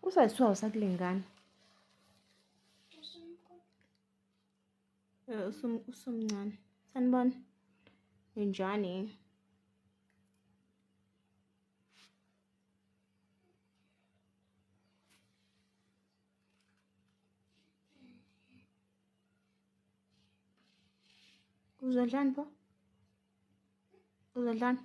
Usayisiwa usakulingana. Usumncane. Sanibona. Njani? Uzodlani pho? Uzodlani?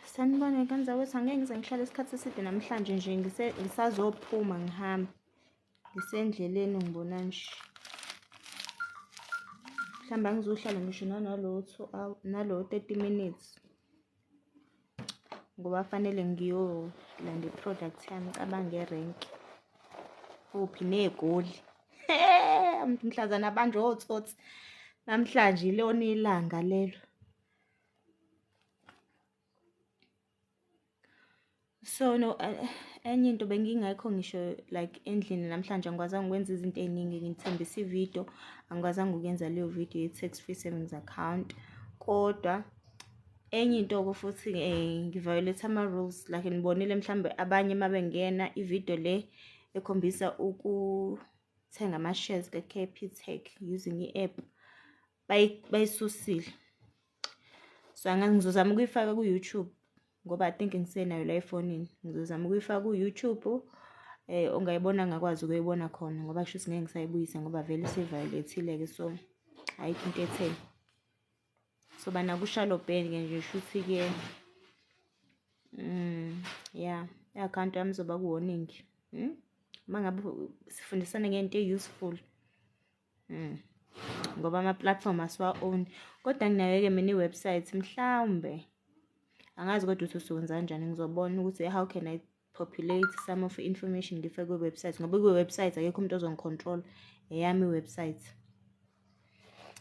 Sanibona kanza wethu angeke ngize ngihlale isikhathi eside namhlanje nje ngisazophuma ngihamba. Ngisendleleni ngibona nje. Mhlawumbe angizohlala ngisho nalo 30 minutes. Ngoba fanele ngiyolanda i-product yami cabange erenk. Uphi negoli. Umuntu mhlazana abanje otsotsi. Namhlanje ilona ilanga lelo. So no enye into bengingekho ngisho like endlini namhlanje angikwazanga ukwenza izinto eziningi ngithembisa ivideo angikwazanga ukuyenza leyo video ye-tax free savings account kodwa enye into futhi ngiviolate ama rules like nibonile mhlambe abanye mabengena ivideo le ekhombisa ukuthenga ama shares ka-Capitec using i-app bayisusile. So ngizozama ukuyifaka ku YouTube ngoba I think ngisenayo la efonini. Ngizozama ukuyifaka ku YouTube ongayibona ngakwazi ukuyibona khona ngoba kusho ukuthi ngeke ngisayibuyisa ngoba vele seviolate ke so ayikho into etheni. So bana ku shallow band ke nje shuthi ke yeah i-account yami izoba ku warning. Mangabe sifundisana ngento useful. Ngoba ama platform aswa own kodwa nginayo ke mina iwebsite mhlawumbe angazi kodwa ukuthi usenza kanjani ngizobona ukuthi how can I populate some of the information ngifake ku website ngoba ku website akekho umuntu ozongicontrol eyami website.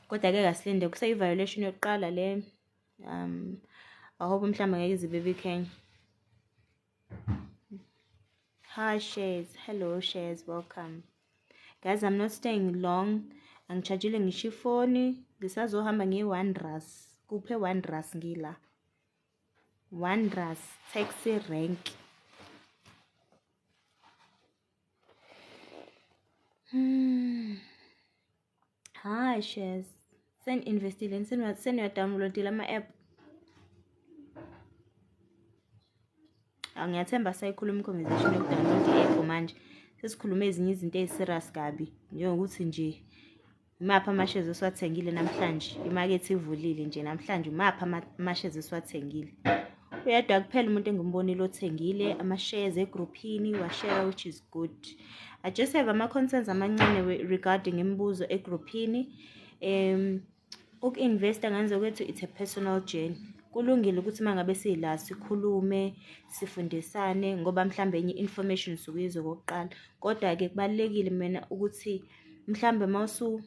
Kodwa ke kasilinde kuseyi violation yokuqala le I hope mhlawumbe ngeke izibe bikenya. Hi shares, hello shares, welcome. Guys, I'm not staying long. Angichargeile ngisho ifoni ngisazohamba nge1 kuphe 1 ngila 1 taxi rank. Hi shares, send investile send your download ama app. Ngiyathemba sayikhuluma conversation yokudownload i-app manje sesikhuluma ezinye izinto eziserious kabi njengokuthi nje imaphi ama-shares esiwathengile namhlanje imarket ivulile nje namhlanje imaphi ama-shares esiwathengile. Uyedwa kuphela umuntu engimbonile othengile ama-shares egroupini washare which is good. I just have ama-concerns amancane regarding imibuzo egroupini. Uku-investa ngenze kwethu it's a personal journey. Kulungile ukuthi mangabe sila sikhulume sifundisane ngoba mhlambe enye information sukuyizwe kokuqala kodwa ke kubalekile mina ukuthi mhlambe mawusu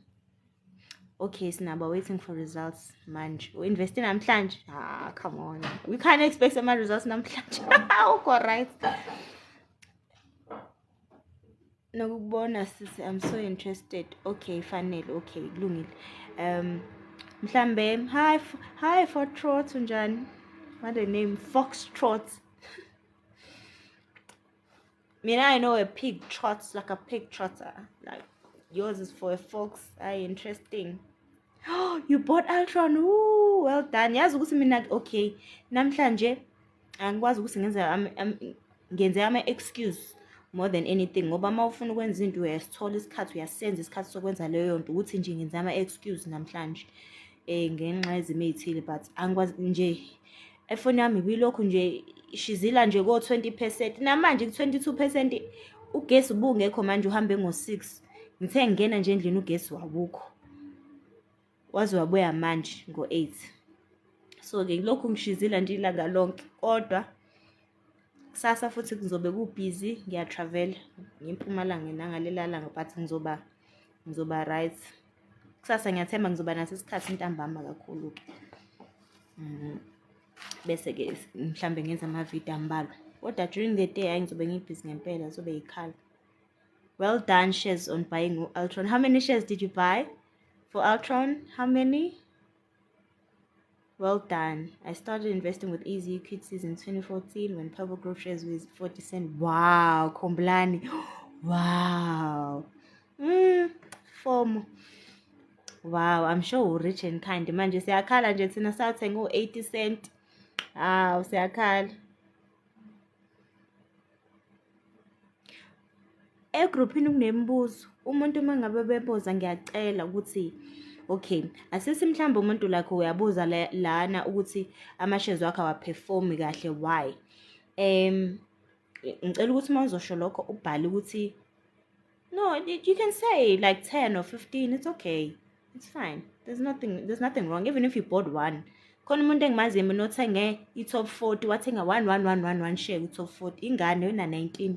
okay sinaba waiting for results manje uinvest namhlanje come on we can't expect ama results namhlanje. Okay right nokubona sisi I'm so interested. Okay fanele okay kulungile. Mhlambe hi Foxtrot unjani? What the name Foxtrot. Mina I know a pig trots like a pig trotter. Like yours is for a fox. Interesting. Oh, you bought Ultron. Ooh, well done. Yazi ukuthi mina okay. Namhlanje angikwazi ukuthi ngenze ama excuse more than anything ngoba mawufuna ukwenza into uyasithola isikhathi uyasenza isikhathi sokwenza leyo nto ukuthi nje ngenza ama excuse namhlanje. Ngenxa yezimo ezithile but angikwazi nje efoni yami bilokhu nje ishizila nje ko 20% namanje ku 22% ugesi ubungekho manje uhambe ngo6 ngithe ngena nje endlini ugesi wabukho wazi wabuya manje ngo8 so ke lokhu ngishizila nje ilanga lonke kodwa kusasa futhi kuzobe kubusy ngiya travel ngeMpumalanga nangalelanga but ngizoba right. Kusasa ngiyathemba ngizoba naso isikhathi intambama kakhulu ke. Bese ke mhlambe ngenza ama video ambalwa. Kodwa during the day ngizobe ngibusy ngempela zobe yikhala. Well done shares on buying Ultron. How many shares did you buy for Ultron? How many? Well done. I started investing with easy equities in 2014 when Purple Growth shares was 40 cents. Wow, Komblani. Wow. Form. Wow, I'm sure we're rich and kind. Manje siyakhala nje thina sathenga u-80 cent. Siyakhala. Egruphini kunembuzo. Umuntu uma ngabe bebuza ngiyacela ukuthi okay, asisi mhlawumbe umuntu lakho uyabuza lana ukuthi ama-shares wakho awaperformi kahle why? Ngicela ukuthi uma uzosho lokho ubhale ukuthi no, you can say like 10 or 15, it's okay. It's fine. There's nothing wrong even if you bought one. Khona umuntu engimaziyo mina othenge i-top 40 wathenga 1 share ku-top 40 ingane yona 19.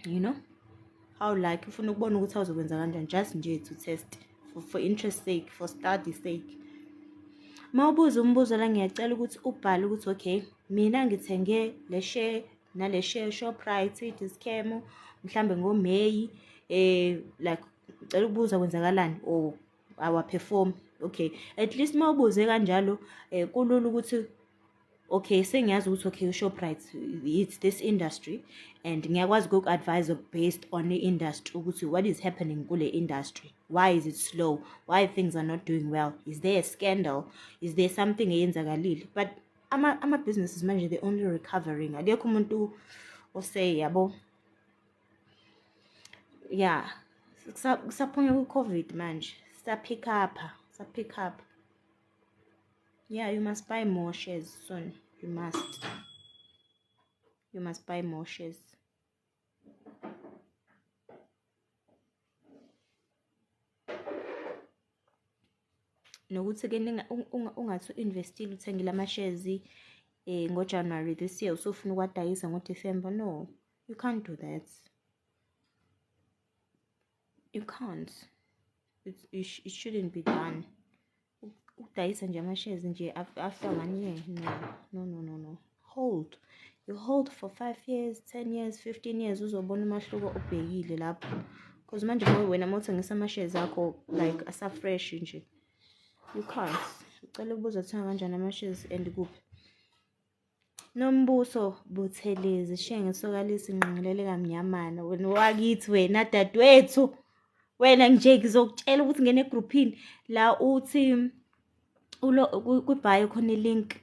You know? How like ufuna ukubona ukuthi awuzokwenza kanjani just nje to test for interest sake, for study sake. Mawubuza umbuzo la ngiyacela ukuthi ubhale ukuthi okay, mina ngithenge le share nale share Shoprite i-discam mhlambe ngoMay like ngicela ukubuza kwenzakalani or awaperform. Okay, at least mawubuze kanjalo kulula ukuthi okay, sengiyazi ukuthi okay uShoprite it's this industry and ngiyakwazi uku-advise based on the industry ukuthi what is happening kule industry, why is it slow, why things are not doing well, is there a scandal, is there something eyenzakalile. But ama-businesses manje they're only recovering. Akekho umuntu osay yabo yeah kusaphunya ku-COVID manje sa-pick up. Yeah, you must buy more shares soon. You must buy more shares. Nokuthi ke ungathi investile uthengile ama-shares ngoJanuary this year usufuna ukwadayisa ngoDecember. No, you can't do that. You can't. It shouldn't be done. Ukudayisa nje ama-shares nje after 1 year. No. Hold. You hold for 5 years, 10 years, 15 years uzobona umahluko obhekile lapho. Because manje wena mawuthengisa ama-shares akho like asa-fresh nje. You can't. Ucela ubuza thenga kanjani ama-shares and kuphi. Nombuso Buthelezi shenge sokalisa ingqingelele kamnyamana wena wakithi wena dadewethu. Wena nje ngizokutshela ukuthi ngene egroupini la uthi ku-bio khona i-link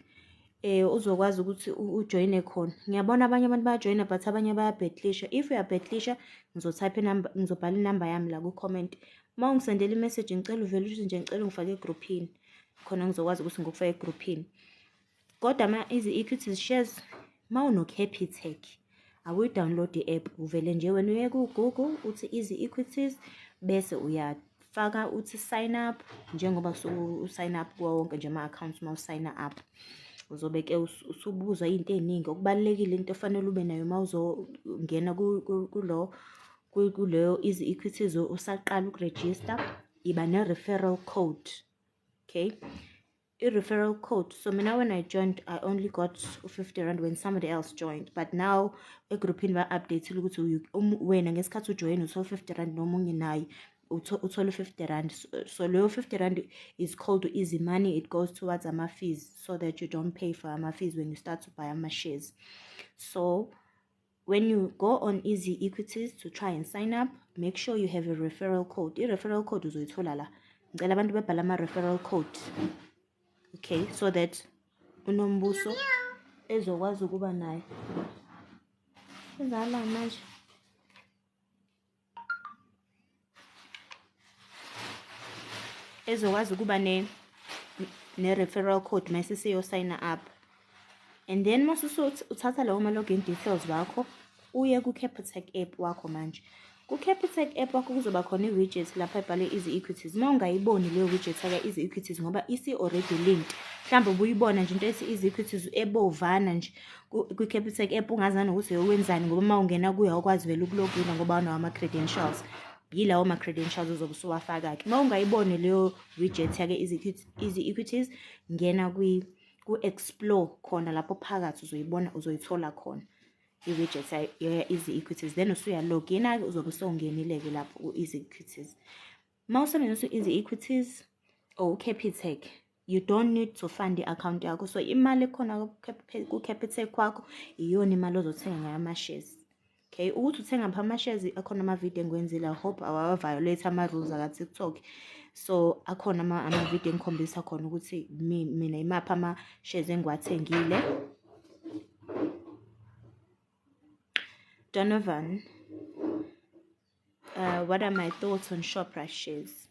uzokwazi ukuthi ujoyine khona. Ngiyabona abanye abantu bayajoyina but abanye bayabheklisha. If uyabheklisha ngizobhala inamba yami la ku-comment. Uma ungisendela i-message ngicela uvele ukuthi nje ngicela ungifake egroupini khona ngizokwazi ukuthi ngikufake egroupini. Kodwa ama-easy equities shares mawuno-Capitec awuyi-download i-app uvele nje wena uye ku-Google uthi easy equities bese uyafaka uthi sign up njengoba usign up kuwo wonke nje ama-accounts uma usign up. Uzobe-ke usubuzwa into ey'ningi okubalulekile into efanele ube nayo uma uzongena kuleyo easy equities usaqala ukurejista iba ne-referral code. Okay, i-referral code. So mina when I joined I only got 50 rand when somebody else joined, but now egroupini ba-update ukuthi wena ngesikhathi ujoyina uthola 50 rand nomunye naye uthola 50 rand. So leyo 50 rand is called easy money. It goes towards ama-fees so that you don't pay for ama-fees when you start to buy ama-shares. So when you go on easy equities to try and sign up, make sure you have a referral code. I-referral code uzoyithola la. Ngicela abantu bebhala ama-referral code. Okay, so that unombuso ezokwazi ukuba naye. Izala manje. Ezokwazi ukuba ne-referral code mase siyo sign up. And then mase uthatha lawo ma-login details wakho uye ku-Capitec app wakho manje. Ku-Capitec app wakho kuzoba khona i-widget lapha ebhale easy equities. Uma ungayiboni leyo widget aka easy equities ngoba isi-already linked. Mhlawumbe ubuyibona nje into easy equities ebovana nje ku-Capitec app ungazani ukuthi wenzani ngoba uma ungena kuyo awukwazi vele ukulogina ngoba unawo ama-credentials. Yilawo ma-credentials uzobe usuwafaka-ke. Uma ungayiboni leyo widget yake easy equities ngena ku-explore khona lapho phakathi uzoyibona uzoyithola khona i-widget easy equities. Then usuyalogina-ke uzobe usongenile-ke lapho ku-easy equities. Uma usebenzisa easy equities or uCapitec you don't need to fund i-account yakho. So imali ekhona ku-Capitec kwakho iyona imali ozothenga ngayo ama-shares. Okay, ukuthi uthenga ngapha ama-shares akhona ama-video engiwenzile. I hope awaviolate ama-rules aka-TikTok. So akhona ama-video engikhombisa khona ukuthi mina imaphi ama-shares engiwathengile. Donovan, what are my thoughts on Shoprite shares?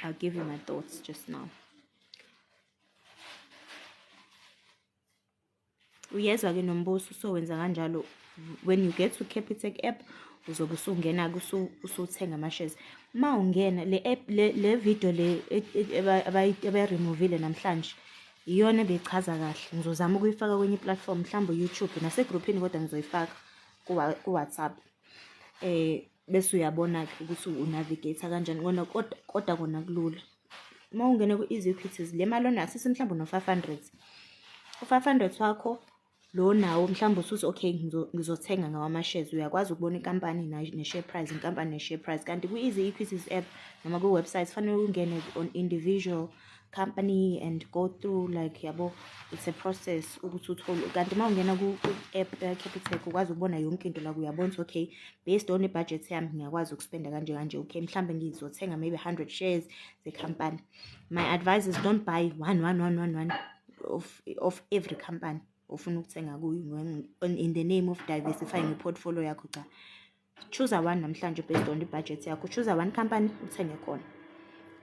I'll give you my thoughts just now. Uyezwa-ke nombuso usowenza kanjalo. When you get to Capitec app, uzobe usungena usuthenga ama-shares. Ma ungena le app le video le abayiremovile namhlanje iyona bechaza kahle. Ngizozama ukuyifaka kwenye platform mhlawumbe YouTube nasegroupini kodwa ngizoyifaka ku WhatsApp. Bese uyabona ukuthi unavigate kanjani kodwa kona kulula. Ma ungena ku-easy equities le mali onayo sisi mhlawumbe no 500. U500 wakho lo nawo mhlawumbe usuthi okay ngizothenga ngawo ama-shares. Uyakwazi ukubona inkampani ne-share price, inkampani ne-share price. Kanti ku-easy equities app noma ku-website fanele ungene on individual company and go through like yabo, it's a process ukuthi uthole. Kanti ma ungena ku-app Capitec ukwazi ukubona yonke into la. Uyabona ukuthi okay based on i-budget yami ngiyakwazi ukuspenda kanje. Okay mhlawumbe ngizothenga maybe 100 shares ze-company. My advice is don't buy one of every company ofuna ukuthenga kuyo in the name of diversifying i-portfolio yakho. Cha, choose one namhlanje based on i-budget yakho. Choose one company uthenge khona.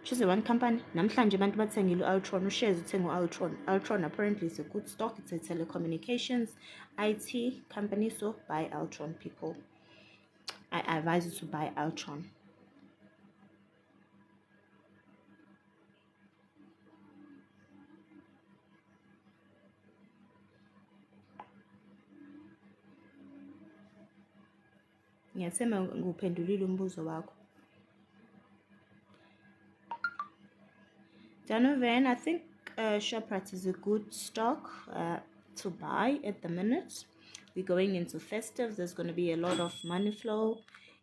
Choose one company. Namhlanje abantu bathengile u-Altron, ushares uthenga u-Altron. Altron apparently is a good stock. It's a telecommunications IT company, so buy Altron, people. I advise you to buy Altron. Ngiyathemba nguphendulile umbuzo wakho. Donovan, I think Shoprite is a good stock to buy at the minute. We're going into festive. There's going to be a lot of money flow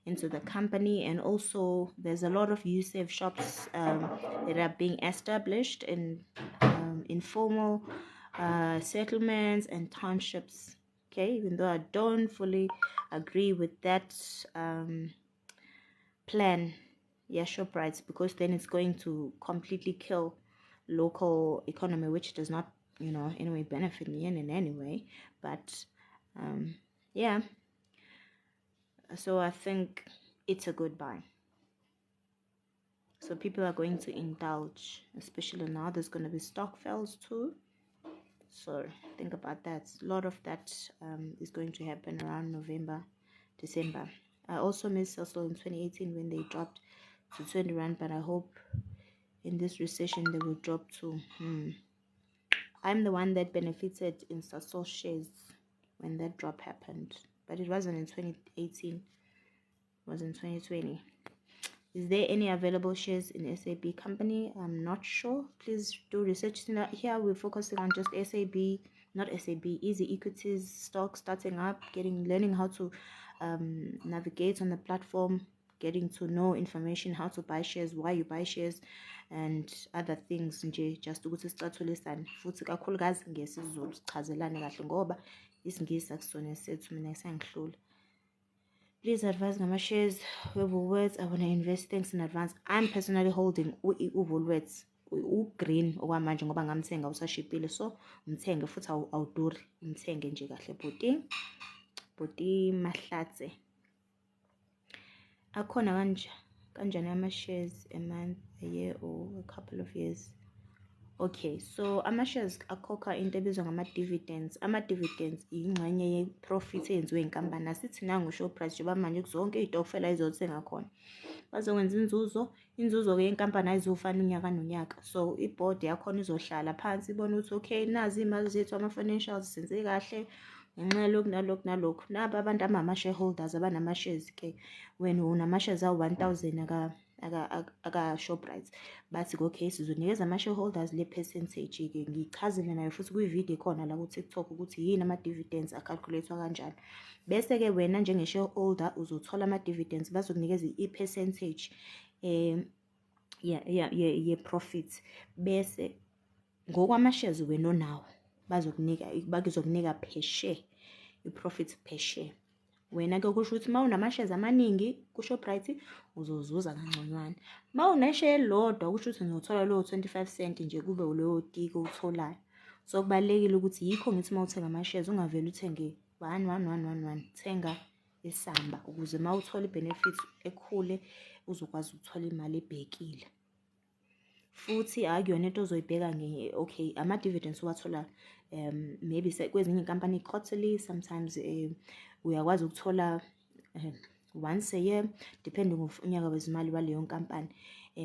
into the company, and also there's a lot of USAVE shops that are being established in informal settlements and townships. Okay, even though I don't fully agree with that plan, Shoprite, because then it's going to completely kill local economy, which does not, anyway benefit me in any way. But yeah, so I think it's a good buy. So people are going to indulge, especially now there's going to be stock fails too. So think about that. A lot of that is going to happen around November, December. I also missed also in 2018 when they dropped to 20 rand, but I hope in this recession they will drop to I'm the one that benefited in Sasol shares when that drop happened, but it wasn't in 2018, it was in 2020. Is there any available shares in SAB company? I'm not sure. Please do research. Here we're focusing on just SAB, not SAB, easy equities, stocks starting up, learning how to navigate on the platform, getting to know information, how to buy shares, why you buy shares, and other things nje, just ukuthi sicathulisane futhi kakhulukazi ngesizulu sichazelane kahle ngoba isingisi akusona sethu mina ngisangihlula. Please advise ngama-shares we-Woolworths. I want to invest. Thanks in advance. I'm personally holding u-Woolworths u-green okwamanje ngoba ngamthenga usashipile, so umthenge futhi awuduri, umthenge nje kahle bhuti Mahlatse. Akhona kanjani ama-shares a month, a year, or a couple of years? Okay, so ama-shares akhokha into ebizwa ngama-dividends. Ama-dividends ingxenye ye-profit eyenziwe inkampani. Asithi nangu Shoprite njengoba manje zonke iy'tokufela ayizothenga khona bazokwenza inzuzo-ke yenkampani ayizofana unyaka nonyaka. So i-board yakhona izohlala phansi ibona ukuthi okay nazi imali zethu ama-financials senze kahle ngenxa yalokhu nalokhu. Naba abantu ama-shareholders abanama-shares ke wena unama-shares awu-1000 aka-Shoprite bathi okay sizonikeza ama-shareholders le percentage-ke. Ngichazile nayo futhi kwi-video khona la ku-TikTok ukuthi yini ama-dividends acalculate-wa kanjani. Bese-ke wena njenge-shareholder uzothola ama-dividends, bazokunikeza i-percentage ye-profit bese ngokwama-shares wena onawo bazokunika per share i-profit per share. Wena-ke kusho ukuthi uma unama-shares amaningi ku-Shoprite uzozuza kangconywana. Uma uneshare elilodwa kusho ukuthi uzothola lowo 25 cent nje kube ulowo tiki owutholayo. So kubalulekile ukuthi yikho ngithi uma uthenga ama-shares ungavele uthenge 1 thenga isamba ukuze uma uthola i-benefit ekhule uzokwazi ukuthola imali ebhekile. Futhi akuyona into ozoyibheka okay ama-dividends uwathola maybe kwezinye inkampani quarterly, sometimes uyakwazi ukuthola once a year depending on unyaka wezimali waleyo nkampani.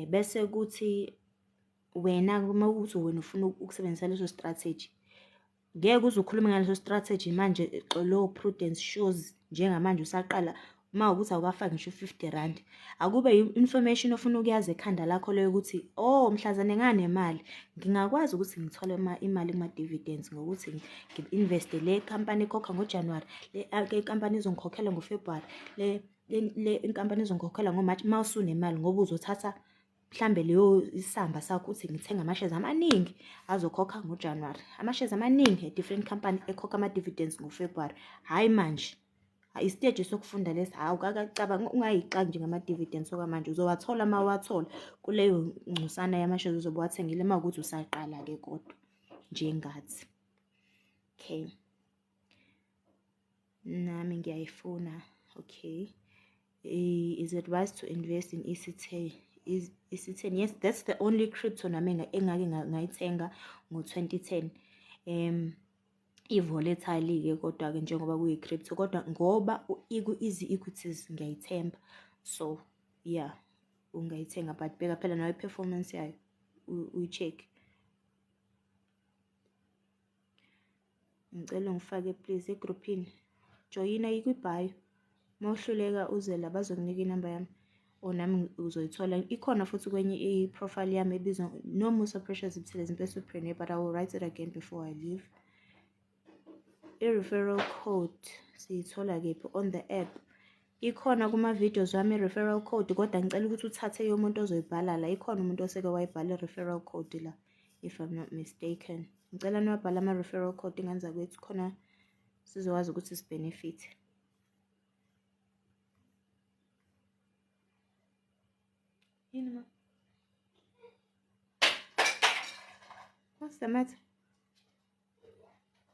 Bese kuthi wena uma ukuthi wena ufuna ukusebenzisa leso strategy ngeke uze ukhulume ngaleso strategy manje lo prudence shows njengamanje usaqala uma ukuthi awukafaki ngisho 50 rand akube information ofuna ukuyazi ekhanda lakho leyo ukuthi mhlazane nganemali ngingakwazi ukuthi ngithole imali kuma dividends ngokuthi ngi-invest le company ekhokha ngoJanuary le company izongikhokhela ngoFebruary le inkampani izongikhokhela ngoMarch. Uma usunemali ngoba uzothatha mhlambe leyo isamba sakho uthi ngithenga ama-shares amaningi azokhokha ngoJanuary, ama-shares amaningi different company ekhokha ama-dividends ngoFebruary. Hayi manje isiteji sokufunda lesi awukacabanga ungayixaki nje ngama-dividends okwamanje uzowathola uma wathola kuleyo ncusana yama-shares uzobe wathengile uma ukuthi usaqala-ke kodwa njengathi. Okay, nami ngiyayifuna. Okay, is advised to invest in EC10. EC10, yes, that's the only crypto nami engake ngayithenga ngo-2010. I-volatile-ke kodwa-ke njengoba kuyi-crypto kodwa ngoba easy equities ngiyayithemba, so yeah ungayithenga but bheka phela nayo i-performance yayo uyi-check. Ngicela ngifake please egroupini, joyina yikwibhayo uma uhluleka uze la bazokunika inamba yami nami uzoyithola. Ikhona futhi kwenye i-profile yami ebizwa no Musa Precious Buthulezi Pesopreneur, but I will write it again before I leave. I-referral code siyithola kephi on the app, ikhona kuma-videos wami i-referral code kodwa ngicela ukuthi uthathe yomuntu ozoyibhala la. Ikhona umuntu oseke wayibhala i-referral code la if I'm not mistaken. Ngicela niwabhala ama-referral code ingenza kwethu khona sizokwazi ukuthi sibenefit. Yini ma? What's the matter?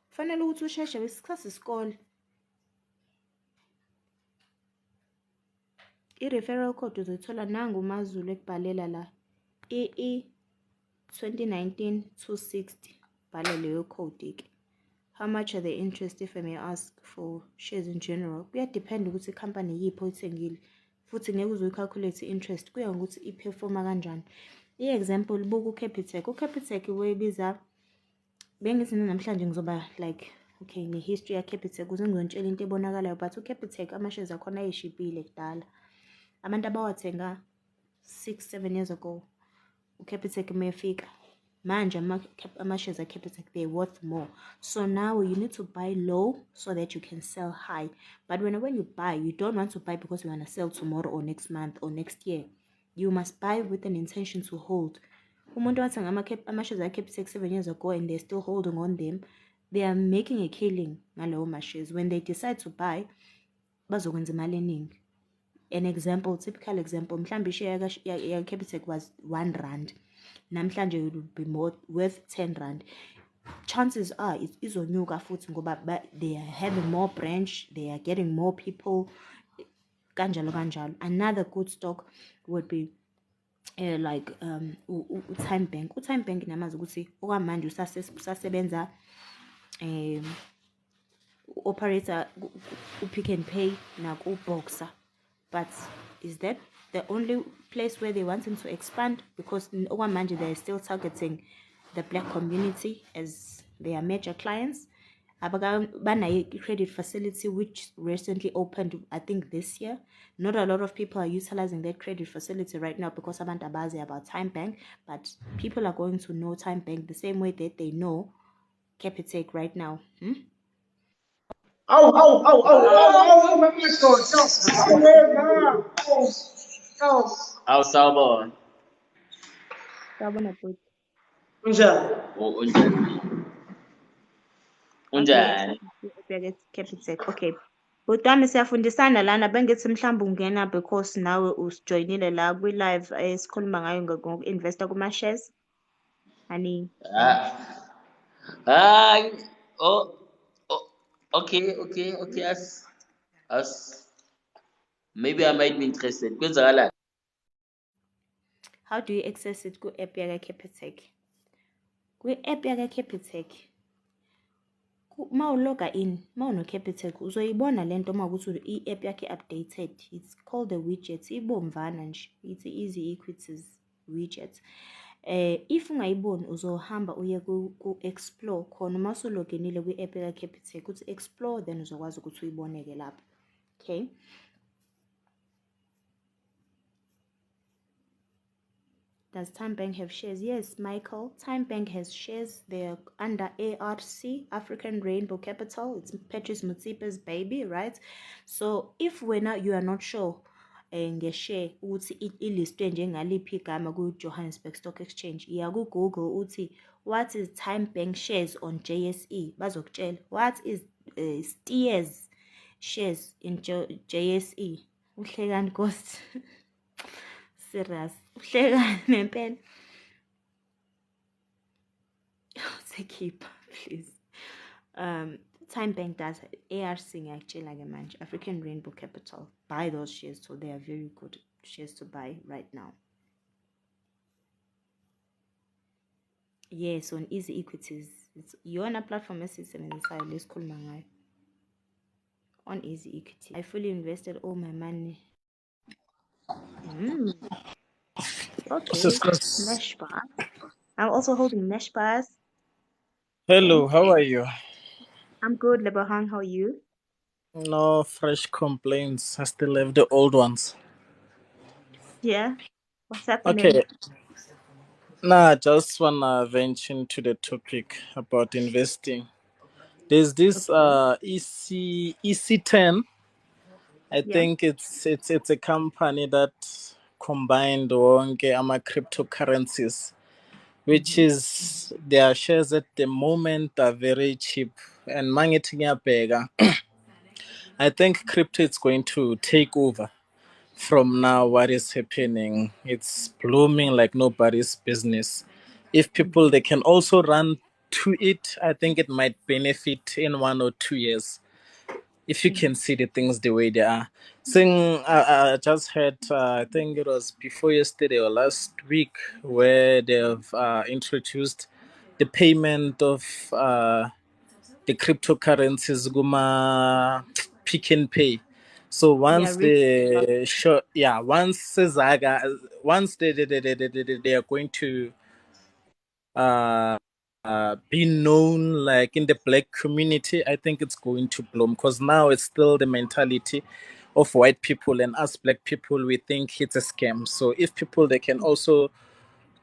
Fanele ukuthi usheshe wesikhathi isikole. I-referral code uzoyithola nangu uMaZulu ekubhalela la EE 2019-260 bhala leyo code ke. How much are the interest if I may ask for shares in general? Kuyadepend ukuthi i-company yiphi oyithengile futhi ngeke uzoyicalculate i-interest kuya ngokuthi iperforma kanjani. I-example buku Capitec, uCapitec webiza bengithi namhlanje ngizoba like okay ne-history ya-Capitec ukuze ngizonitshela into ebonakalayo, but uCapitec ama-shares akhona ayishibhile kudala, abantu abawathenga 6-7 years ago. uCapitec mayefika manje ama-shares a-Capitec they're worth more, so now you need to buy low so that you can sell high. But when you buy, you don't want to buy because you want to sell tomorrow or next month or next year. You must buy with an intention to hold. Umuntu wathenga ama-shares a-Capitec 7 years ago and they're still holding on them, they are making a killing ngalawo ma-shares. When they decide to buy bazokwenza imali eningi. An example, typical example, mhlambe ishare ya-Capitec was 1 rand, namhlanje it would be more worth 10 rand. Chances are izonyuka futhi ngoba they are having more branch, they are getting more people, kanjalo kanjalo. Another good stock would be like Time Bank. Time Bank namazi ukuthi okwamanje usasebenza operator uPick n Pay naku-Boxer, but is that the only place where they want him to expand? Because okwamanje they are still targeting the black community as their major clients. Banayo credit facility which recently opened, I think this year. Not a lot of people are utilizing that credit facility right now because abantu abazi about Time Bank, but people are going to know Time Bank the same way that they know Capitec right now. Sawubona. Sawubona bhuti. Unjani? Unjani? Okay, Unjani? ubheke Capitec. Okay. Bhuti wami siyafundisana lana bengithi mhlawumbe ungena because nawe usijoyinile la kwi-live esikhuluma ngayo ngoku-investa kuma-shares. Honey. Ah, ah, oh, oh, okay. As maybe I might be interested. Kwenzakalani? How do you access it ku-app yaka Capitec? Kwi-app yaka Capitec, ma uloga in, ma uno-Capitec uzoyibona lento uma ukuthi i-app yakhe updated. It's called the widget. Ibomvana nje. It's easy equities widget. If ungayiboni uzohamba uye ku-explore khona uma usuloginile kwi-app yaka Capitec uthi explore then uzokwazi ukuthi uyiboneke lapho. Okay. Does Time Bank have shares? Yes, Michael. Time Bank has shares. They're under ARC, African Rainbow Capital. It's Patrice Mutsipe's baby, right? So if you are not sure nge-share ukuthi ilistwe njengaliphi igama ku-Johannesburg Stock Exchange, iya ku-Google uthi what is Time Bank shares on JSE, bazokutshela what is Steers shares in JSE. Uhlekani Ghost. Serious. Uhlekani nempela. Keep, please. Time Bank does ARC ngiyakutshela ke manje, African Rainbow Capital. Buy those shares, so they are very good shares to buy right now. Yes, on Easy Equities. It's iyona platform esisebenzisayo lesikhuluma ngayo. On Easy Equity. I fully invested all my money. Okay. Mesh bar. I'm also holding mesh bars. Hello, Okay. how are you? I'm good, Lebahang. How are you? No fresh complaints. I still have the old ones. Yeah. What's happening? Okay, now I just wanna venture into the topic about investing. There's this Okay. EC10. I Yeah. think it's a company that combined wonke ama cryptocurrencies, which Mm-hmm. is their shares at the moment are very cheap. And mangithi ngiyabheka, I think crypto is going to take over from now. What is happening, it's blooming like nobody's business. If people Mm-hmm. they can also run to it, I think it might benefit in 1 or 2 years if you Mm-hmm. can see the things the way they are. Saying I just heard, I think it was before yesterday or last week, where they have introduced the payment of the cryptocurrencies guma pick and pay. So Yeah, once rich. the sure, yeah, once they are going to uh, be known like in the black community, I think it's going to bloom because now it's still the mentality of white people, and us black people we think it's a scam. So if people they can also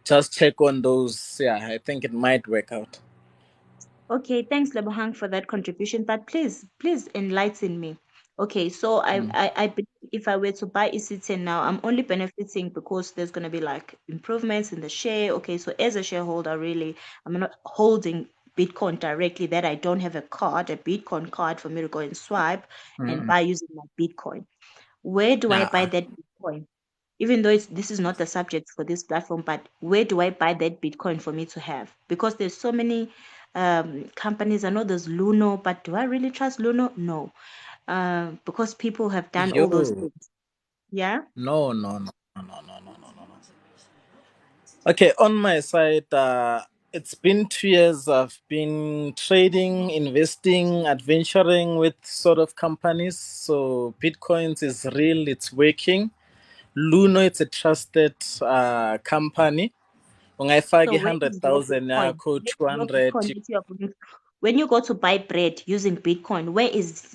just check on those, yeah, I think it might work out. Okay, thanks, Lebahang, for that contribution. But please enlighten me. Okay, so I believe if I were to buy EC10 now, I'm only benefiting because there's gonna be like improvements in the share. Okay, so as a shareholder, really, I'm not holding Bitcoin directly. That I don't have a card, a Bitcoin card for me to go and swipe and Mm. buy using my Bitcoin. Where do I buy Yeah. that Bitcoin? Even though this is not the subject for this platform, but where do I buy that Bitcoin for me to have? Because there's so many companies. I know there's Luno, but do I really trust Luno? No, because people have done all those Yo. things. Yeah. No. Okay, on my side, it's been 2 years. I've been trading, investing, adventuring with sort of companies. So Bitcoins is real, it's working. Luno, it's a trusted company. So Ungayifaki where is your 100,000 Bitcoin? yakho, Where is your 200. Bitcoin that you are going? When you go to buy bread using Bitcoin,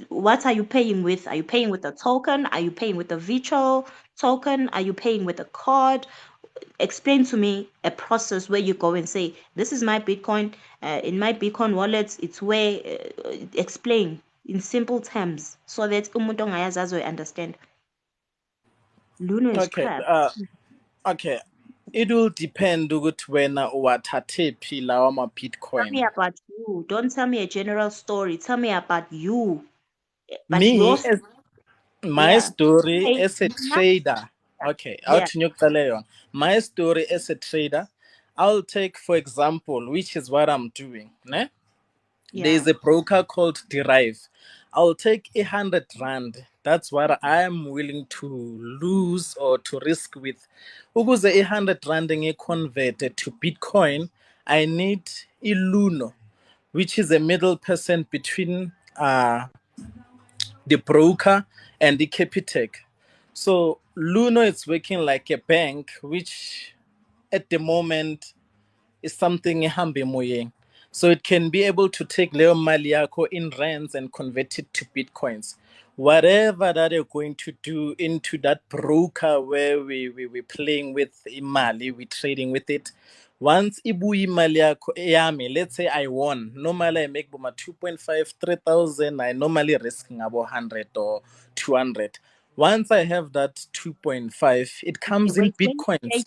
what are you paying with? Are you paying with a token? Are you paying with a virtual token? Are you paying with a card? Explain to me a process where you go and say, this is my Bitcoin. In my Bitcoin wallet, it's where, explain in simple terms so that umuntu ongayazi azoyi understand. Luno is Okay, crap. okay. It will depend ukuthi wena uwathathe phi lawa Tell me ama-Bitcoin. about you. Don't tell me a general story. Tell me about you. But Me, yours, my yeah. story Hey, as a Mina? trader. Okay, Yeah, awuthi ngiyokucela yona. My story as a trader, I'll take for example, which is what I'm doing. Ne? yeah. There's a broker called Derive. I'll take 100 rand. That's what I'm willing to lose or to risk with. Ukuze 100 rand converted to Bitcoin, I need iluno, which is a middle person between the broker and the Capitec. So Luno is working like a bank, which at the moment is something ehambe moyeng. So it can be able to take leo mali yakho in rands and convert it to bitcoins. Whatever that you're going to do into that broker where we're playing with imali, we're trading with it. Once ibuyi imali yakho yami, let's say I won. Normally I make boma 2.5, 3,000. I normally risk ngabo 100 or 200. Once I have that 2.5, it Okay, comes in wait. When you say bitcoins.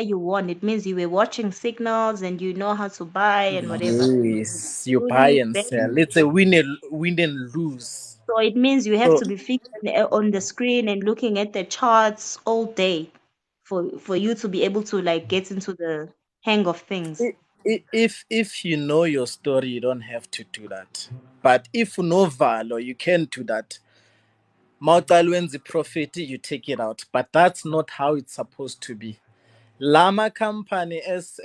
you won, it means you were watching signals and you know how to buy and whatever. Yes, you buy Fully and bet. sell. It's a win and lose. So it means you have So to be fixed on the screen and looking at the charts all day for you to be able to like get into the hang of things. if you know your story, you don't have to do that. But if you know valor, you can do that. Mawuqala wenza profit, you take it out. But that's not how it's supposed to be. Lama company as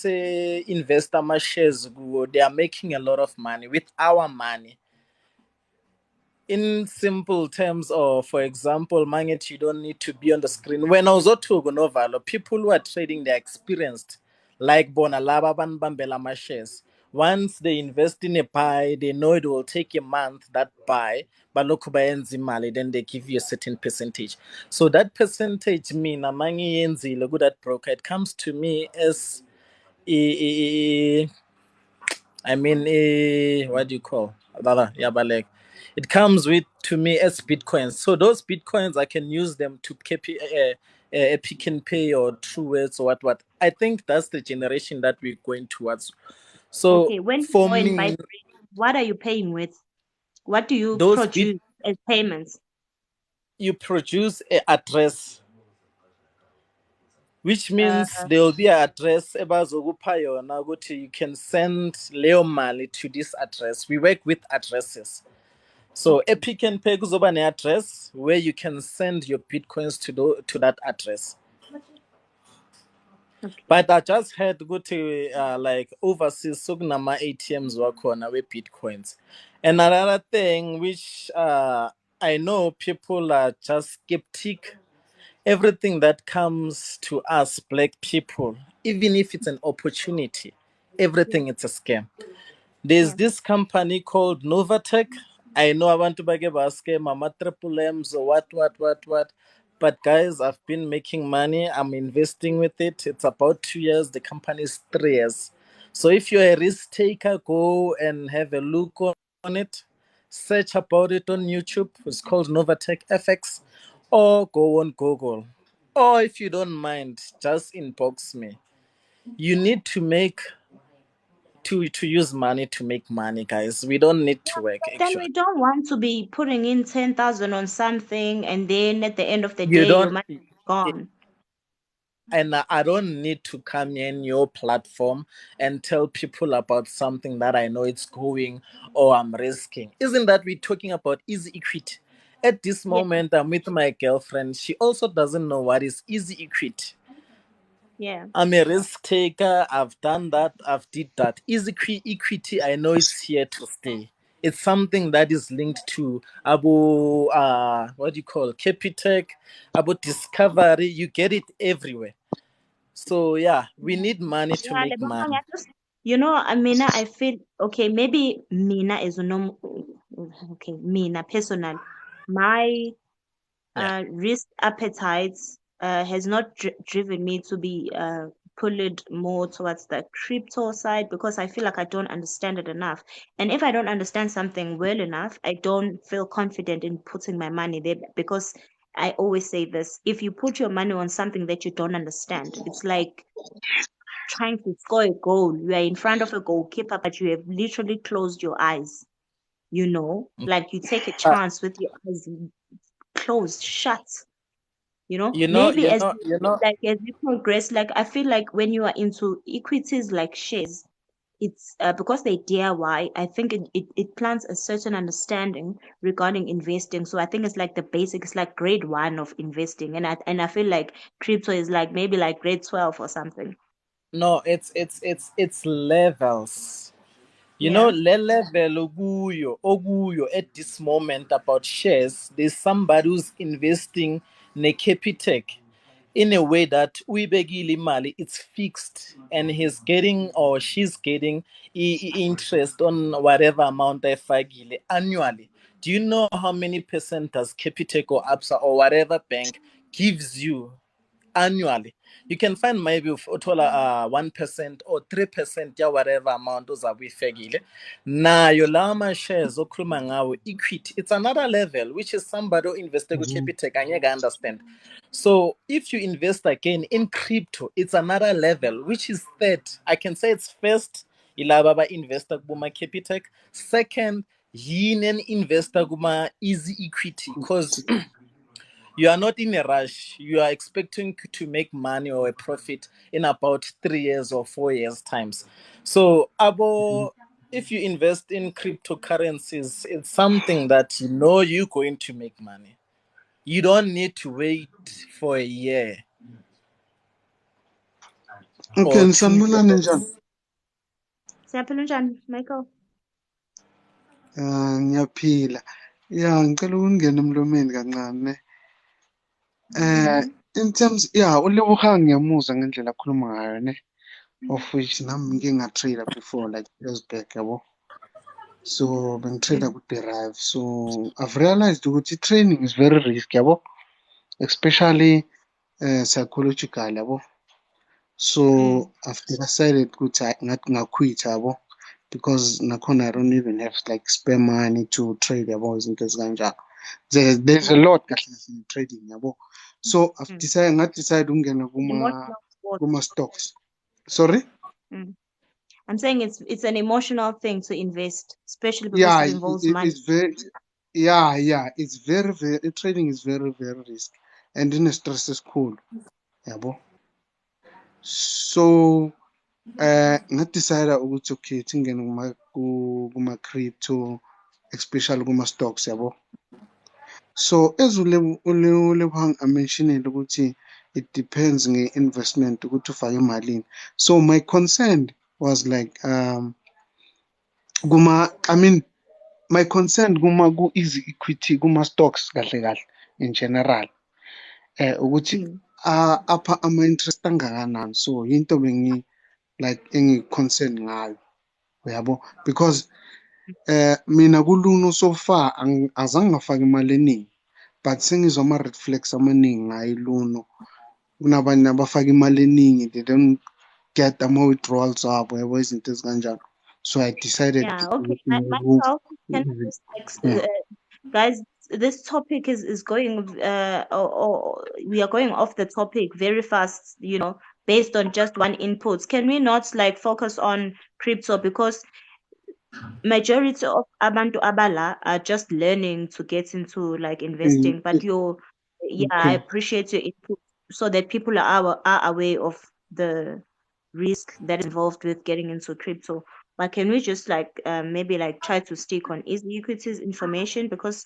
a investor ma shares kuwo, they are making a lot of money with our money. In simple terms, or for example, Manget, you don't need to be on the screen. When I was Otogo Novalo, people who are trading, they're experienced, like Bonalaba Bambela shares. Once they invest in a buy, they know it will take a month that buy, but look by Mali, then they give you a certain percentage. So that percentage mean amangi yenzi look that broker. It comes to me as I mean, what do you call? Yeah, but like, it comes with to me as bitcoins. So those bitcoins, I can use them to Pick and Pay or True Words or what. I think that's the generation that we're going towards. So Okay, when you for go and buy me, trade, what are you paying with? What do you those bit produce as payments? you produce a address, which Uh, means there will be an address ebazokupha yona ukuthi you can send Leo Mali to this address. We work with addresses. So okay, Epic and Pay kuzoba an address where you can send your bitcoins to that address. okay, But I just heard go to like overseas sokunama ATMs wakhona with bitcoins. And another thing which I know people are just skeptic. Everything that comes to us black people, even if it's an opportunity, yeah, everything it's a scam. There's yeah, this company called Novatech. I know I want to buy a Mama Triple M's or what. But guys, I've been making money. I'm investing with it. It's about 2 years. The company is 3 years. So if you're a risk taker, go and have a look on it. Search about it on YouTube. It's called Novatech FX. Or go on Google. Or if you don't mind, just inbox me. You need to make to use money to make money, guys. We don't need to work but then actually. we don't want to be putting in 10,000 on something and then at the end of the You day your don't money is gone. and I don't need to come in your platform and tell people about something that I know it's going or I'm risking. Isn't that we're talking about easy equity? At this Yeah, moment, I'm with my girlfriend. She also doesn't know what is easy equity. yeah. I'm a risk taker. I've done that. I've did that. Equity, I know it's here to stay. It's something that is linked to Abu what do you call Capitec, Abu Discovery. You get it everywhere. So yeah, we need money to Yeah, make Lebona, money. I mean, I feel okay. Maybe Mina is no, okay. Mina personal, my Yeah. risk appetites has not driven me to be pulled more towards the crypto side because I feel like I don't understand it enough. And if I don't understand something well enough, I don't feel confident in putting my money there because I always say this: if you put your money on something that you don't understand, it's like trying to score a goal. You are in front of a goalkeeper, but you have literally closed your eyes. Like you take a Uh, chance with your eyes closed, shut. you know, Maybe you know, you know. as you progress, like I feel like when you are into equities like shares, it's because they DIY. I think it plants a certain understanding regarding investing. So I think it's like the basic. It's like grade 1 of investing, and I feel like crypto is like maybe like grade 12 or something. No, it's levels. You know, Yeah. le level oguyo at this moment about shares, there's somebody who's investing ne Capitec in a way that uyibekile imali, it's fixed, and he's getting or she's getting interest on whatever amount ayifakile annually. Do you know how many percent does Capitec or ABSA or whatever bank gives you annually? You can find maybe uthola 1% or 3% ya whatever amount ozabe uyifekile. Nayo lawa ma-shares okhuluma ngawo equity, it's another level, which is somebody o-investe ku-Capitec angeke understand. So if you invest again in crypto, it's another level, which is third. I can say it's first ilaba ba-investor kuma Capitec. Second, yini investor kuma easy equity, because you are not in a rush. You are expecting to make money or a profit in about 3 years or 4 years times. So abo, if you invest in cryptocurrencies, it's something that you know you're going to make money. You don't need to wait for a year Okay, or two sanibonani njani? years. Siyaphila njani, Michael? Ngiyaphila. Ya, ngicela ukungena emlomeni kancane ne. Mhm. In terms, ya, uLebogang ngiyamuzwa ngendlela akhuluma ngayo ne. Of which nami ngike ngatrade before like years back yabo. So bengitrade Mm. ku-derive. So I've realized ukuthi training is very risky yabo. Especially psychological yabo. So Mm. I've decided ukuthi ngathi ngaquit yabo. Because nakhona I don't even have like spare money to trade yabo izinto ezikanjalo. There's a Mm. lot kahle kahle in trading yabo. So I've Mm. decided ngathi ukungena Emotional sport. kuma stocks. Sorry? Mm. I'm saying it's an emotional thing to invest, especially because Yeah, it involves money. it's very yeah, it's very trading is very risky and in stress is cool yabo. So ngathi ukuthi okay singene kuma crypto especially kuma stocks yabo. So as uLebang mentioned ukuthi it depends nge-investment ukuthi ufake emalini. So my concern was like I mean my concern ku-easy equity kuma stocks kahle kahle in general ukuthi Mm. apha ama-interest angakanani. So yinto like engi-concern ngayo uyabo, because mina kulunu so far azange ngafaka imali eningi, but sengizwa ama-red flags amaningi ngayo ilunu. Kunabanye abafaka imali eningi, they don't get ama-withdrawals wabo yabo, izinto ezikanjalo. So I decided Yeah, okay. Michael, can I just yeah. guys, this topic is going or we are going off the topic very fast, based on just one input. Can we not like focus on crypto because majority of abantu abala are just learning to get into like investing, but yeah, I Okay. appreciate your input so that people are aware of the risk that is involved with getting into crypto. But can we just like maybe like try to stick on easy equities information because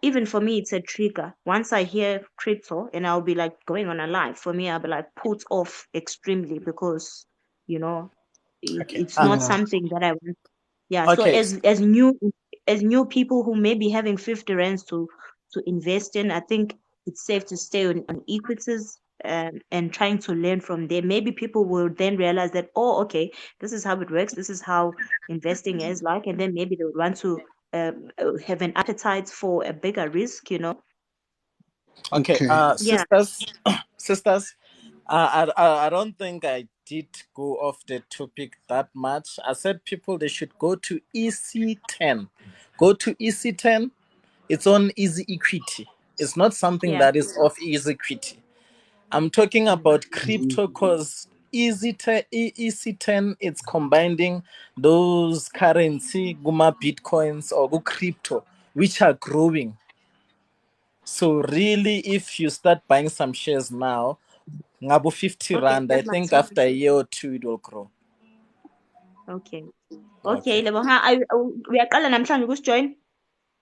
even for me, it's a trigger. Once I hear crypto and I'll be like going on a live, for me, I'll be like put off extremely because, you know, Okay. it's not Yeah. something that I want. Yeah. So Okay. as new people who may be having 50 rands to invest in, I think it's safe to stay on equities and trying to learn from there. Maybe people will then realize that, oh, okay, this is how it works. This is how investing is like, and then maybe they would want to have an appetite for a bigger risk. Okay. Okay. Yeah. Sisters, sisters, I don't think I did go off the topic that much. I said people they should go to EC10. Go to EC10. It's on easy equity. It's not something Yeah. that is of EasyEquity. I'm talking about crypto because EC10 it's combining those currency, guma bitcoins or go crypto, which are growing. So really, if you start buying some shares now, ngabo 50 Okay. rand, I think after a year or two it will grow. Okay. Okay. Okay, Leboha. Uyaqala namhlanje ukusijoin?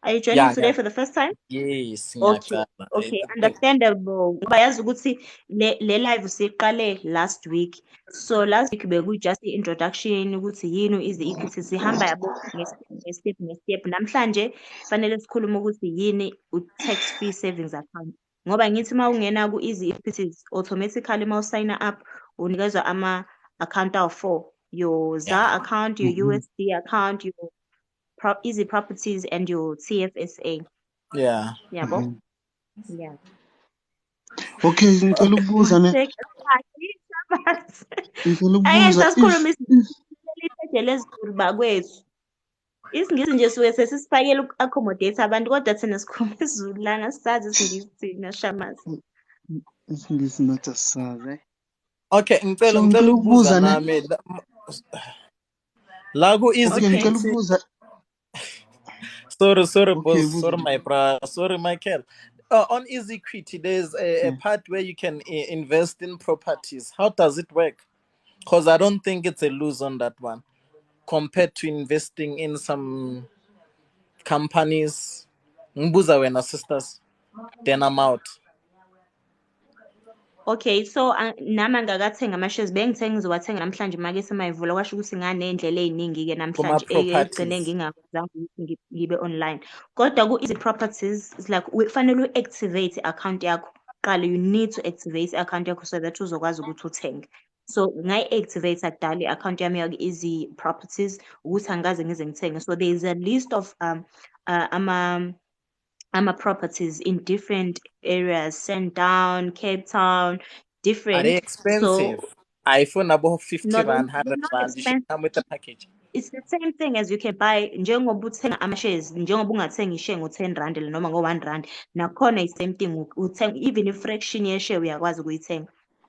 Are you joining Yeah, today for the first time? yes, Okay, ngiyacala. okay, understandable. Ngoba yazi ukuthi le live siqale last week. So last week beku just i-introduction ukuthi yini izi-equity sihamba yabo nge-step. Namhlanje fanele sikhulume ukuthi yini u-tax free savings account. Ngoba ngithi uma ungena ku-easy equities automatically uma usayina up unikezwa ama-account awu-4. Your Yeah, ZAR account, your USD account, your easy properties and your TFSA. yeah. Yabo? Yeah. Okay, ngicela ukubuza ne. Take a Sabbath. Ngicela Angeke ukubuza sasikhuluma isiphelele lezulu bakwethu. Isingisi nje suke sesisifakele uku-accommodate abantu kodwa thina sikhuluma isiZulu lana sisazi isingisi thina shamazi. isingisi nathi asisazi. Okay, So ngicela ngicela ukubuza ukubuza ne. nami la ku Okay, ngicela EasyEquity. ukubuza. Sorry, Okay, boss. buza. Sorry, my bro. Sorry, Michael. On EasyEquity, there's a part where you can invest in properties. How does it work? Because I don't think it's a lose on that one compared to investing in some companies. Mbuza wena sisters. Then I'm out. Okay, so nami angakathenga ama-shares bengithenga ngizowathenga namhlanje makethe mayivula kwasho ukuthi nganey'ndlela ey'ningi-ke Kuma namhlanje ekugcine properties. ngingakwazanga ukuthi ngibe online. Kodwa ku-easy properties it's like kufanele u-activate i-account yakho kuqala you need to activate i-account yakho so that uzokwazi ukuthi uthenge. So ngayi-activate kudala i-account yami yaku-easy properties ukuthi angikaze ngize ngithenge. So there is a list of properties in different areas, Sandown, Cape Town, Are they different. expensive? So iPhone above 50 no, rand, they're 100 not rand. You should expensive. come with a package. It's the same thing as you can buy njengoba uthenga ama-shares, njengoba ungathenga ishare ngo-10 rand noma ngo-1 rand. Nakhona i-same thing uthenga even i-fraction ye-share uyakwazi ukuyithenga.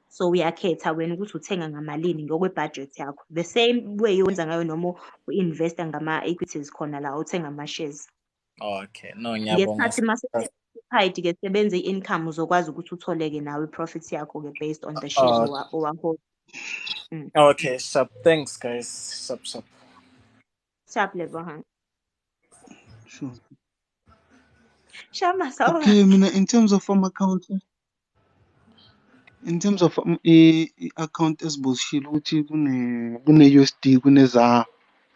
So uyakhetha wena ukuthi uthenga ngamalini ngokwe-budget yakho. The same way owenza ngayo noma u-investa ngama-equities khona la uthenga ama-shares. Okay, no, ngiyabonga. Ngesikhathi mase-certified-ke sebenze i-income uzokwazi ukuthi uthole-ke nawe i-profit yakho-ke based on the shares Uh, owahold. okay, sub. Thanks, guys. Sub. Sharp level, huh? Sure. Shama, Okay, mina in terms of account, in terms of account esibusishile ukuthi kune USD kune ZAR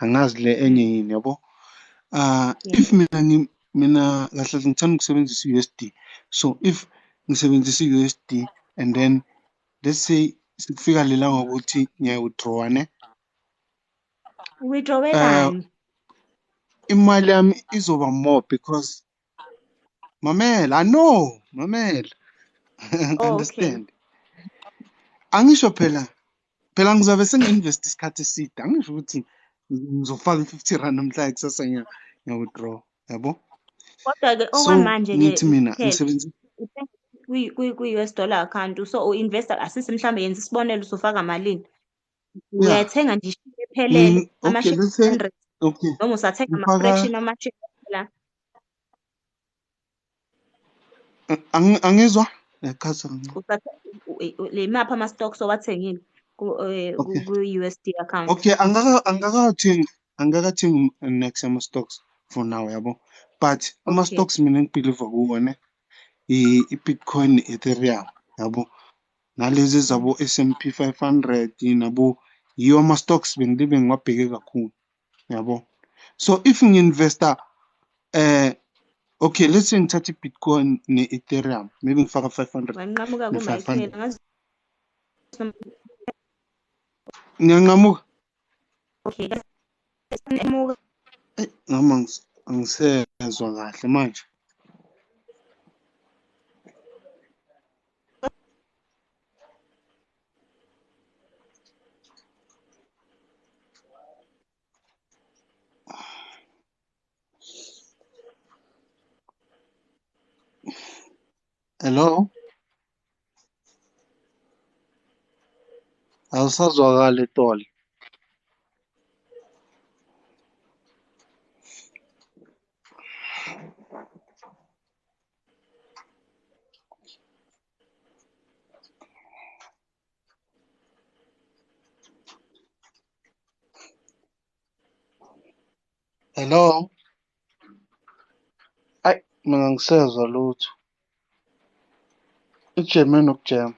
angazi le enye yini yabo. yeah. If mina kahle ngithanda ukusebenzisa USD. So if ngisebenzisa USD and then let's say sikufika lelanga ukuthi ngiya-withdraw ne. Withdrawelani? Imali yami izoba more because mamela, I know, mamela. Oh, okay. Understand. Angisho phela ngizobe sengi-invest isikhathi eside. Angisho ukuthi ngizofaka i-50 rand namhla kusasa ngiya-withdraw, yabo. Kodwa-ke So okwamanje-ke ngithi mina Mkhele, ngisebenzisa uthenga kwi-US dollar account so u-investa asisi mhlawumbe yenza isibonelo usufaka malini yeah. uyayithenga nje ishile ephelele Okay, ama-shares let's say 100 okay. noma usathenga Ngifaka ama-fraction ama-shares la angizwa? Yakhaza kancane. le maphi ama-stocks owathengile Okay. ku-USD account. Okay, angakathengi next ama-stocks for now, yabo. But Okay. ama-stocks mina engibhiliva kuwona i-Bitcoin, Ethereum, yabo. Nalezi zabo S&P 500 nabo yiwo ama-stocks bengibe ngiwabheke kakhulu, yabo. So if ngi-investa okay, let's say ngithatha i-Bitcoin ne-Ethereum, maybe ngifaka 500 Wanqamuka ku-Michael ne-500. ngazi Ngiyanqamuka? okay. Emuka. Noma angisezwa kahle manje. Hello? Awusazwakali Toli. Hello? Ayi, mina angisezwa lutho. Ijeme nokujama.